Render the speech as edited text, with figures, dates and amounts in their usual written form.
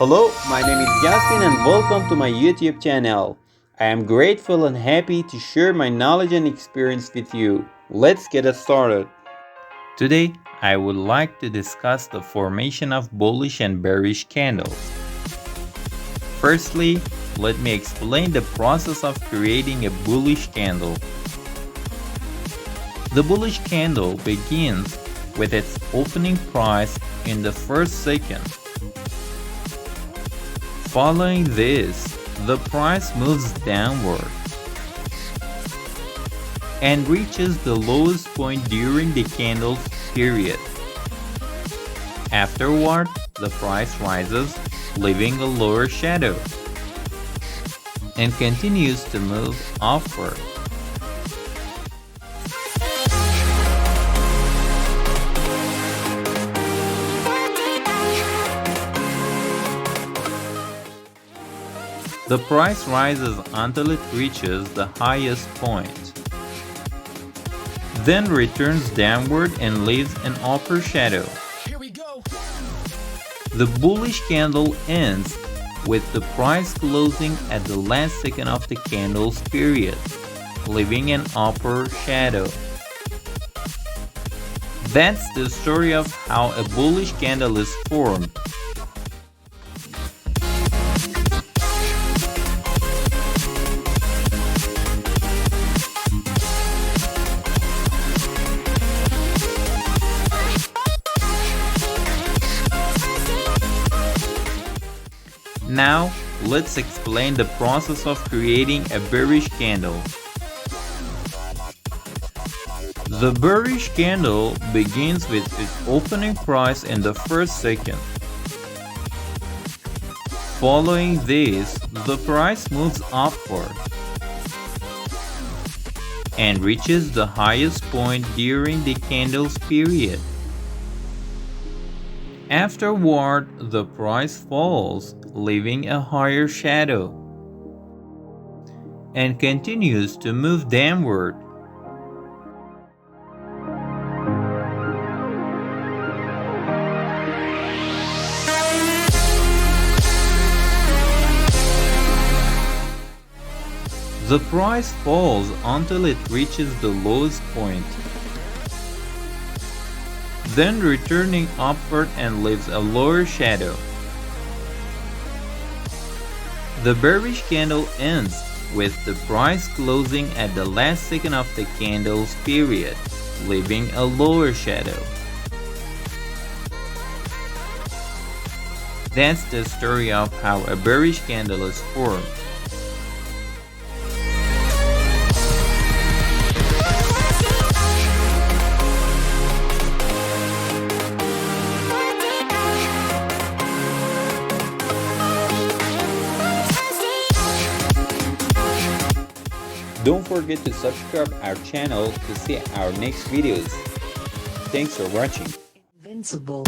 Hello, my name is Yasin and welcome to my YouTube channel. I am grateful and happy to share my knowledge and experience with you. Let's get it started. Today, I would like to discuss the formation of bullish and bearish candles. Firstly, let me explain the process of creating a bullish candle. The bullish candle begins with its opening price in the first second. Following this, the price moves downward and reaches the lowest point during the candle's period. Afterward, the price rises, leaving a lower shadow, and continues to move upward. The price rises until it reaches the highest point, then returns downward and leaves an upper shadow. The bullish candle ends with the price closing at the last second of the candle's period, leaving an upper shadow. That's the story of how a bullish candle is formed. Now, let's explain the process of creating a bearish candle. The bearish candle begins with its opening price in the first second. Following this, the price moves upward and reaches the highest point during the candle's period. Afterward, the price falls, leaving a higher shadow, and continues to move downward. The price falls until it reaches the lowest point, then returning upward and leaves a lower shadow. The bearish candle ends with the price closing at the last second of the candle's period, leaving a lower shadow. That's the story of how a bearish candle is formed. Don't forget to subscribe our channel to see our next videos. Thanks for watching. Invincible.